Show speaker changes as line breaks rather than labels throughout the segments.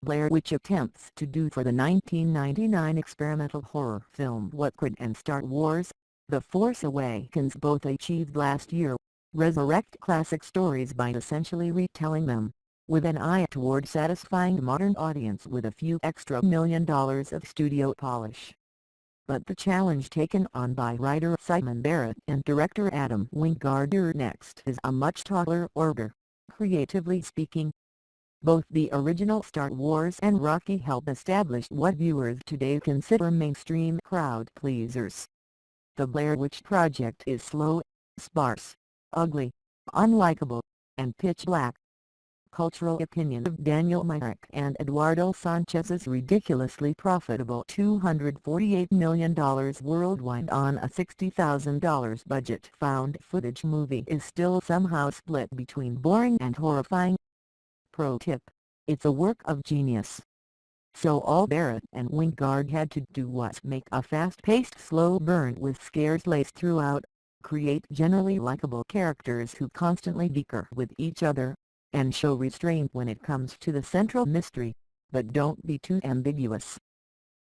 Blair Witch attempts to do for the 1999 experimental horror film what Creed and Star Wars: The Force Awakens both achieved last year: resurrect classic stories by essentially retelling them, with an eye toward satisfying the modern audience with a few extra $1 million of studio polish. But the challenge taken on by writer Simon Barrett and director Adam Wingard next is a much taller order, creatively speaking. Both the original Star Wars and Rocky help establish what viewers today consider mainstream crowd pleasers. The Blair Witch Project is slow, sparse, ugly, unlikable, and pitch black. Cultural opinion of Daniel Myrick and Eduardo Sanchez's ridiculously profitable $248 million worldwide on a $60,000 budget found footage movie is still somehow split between boring and horrifying. Pro tip: it's a work of genius. So all Barrett and Wingard had to do was make a fast-paced slow burn with scares laced throughout, create generally likable characters who constantly bicker with each other, and show restraint when it comes to the central mystery, but don't be too ambiguous.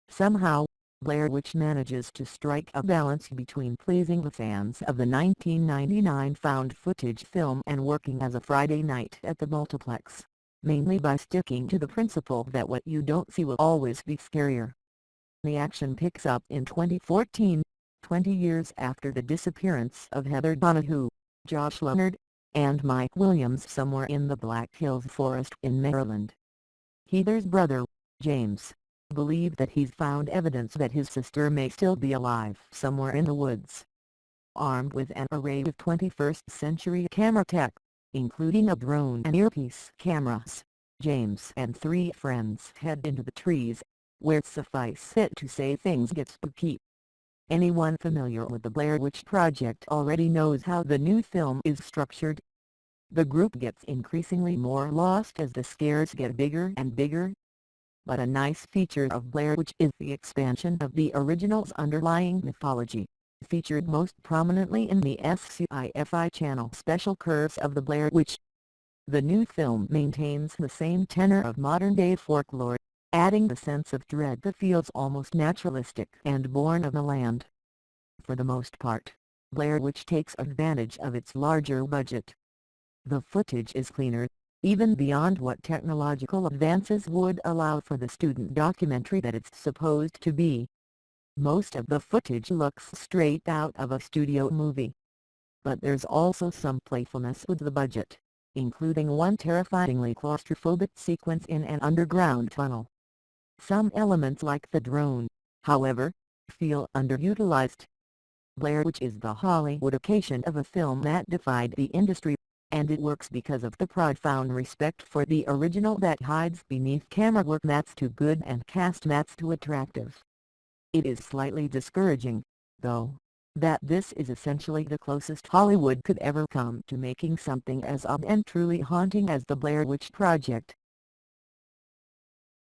Somehow, Blair Witch manages to strike a balance between pleasing the fans of the 1999 found footage film and working as a Friday night at the multiplex, mainly by sticking to the principle that what you don't see will always be scarier. The action picks up in 2014, 20 years after the disappearance of Heather Donahue, Josh Leonard, and Mike Williams somewhere in the Black Hills Forest in Maryland. Heather's brother, James, believed that he's found evidence that his sister may still be alive somewhere in the woods. Armed with an array of 21st-century camera tech, including a drone and earpiece cameras, James and 3 friends head into the trees, where suffice it to say things get spooky. Anyone familiar with the Blair Witch Project already knows how the new film is structured. The group gets increasingly more lost as the scares get bigger and bigger. But a nice feature of Blair Witch is the expansion of the original's underlying mythology, featured most prominently in the Sci-Fi Channel special Curse of the Blair Witch. The new film maintains the same tenor of modern-day folklore, adding the sense of dread that feels almost naturalistic and born of the land. For the most part, Blair Witch takes advantage of its larger budget. The footage is cleaner, even beyond what technological advances would allow for the student documentary that it's supposed to be. Most of the footage looks straight out of a studio movie. But there's also some playfulness with the budget, including one terrifyingly claustrophobic sequence in an underground tunnel. Some elements like the drone, however, feel underutilized. Blair Witch is the Hollywoodification of a film that defied the industry, and it works because of the profound respect for the original that hides beneath camera work that's too good and cast that's too attractive. It is slightly discouraging, though, that this is essentially the closest Hollywood could ever come to making something as odd and truly haunting as the Blair Witch Project.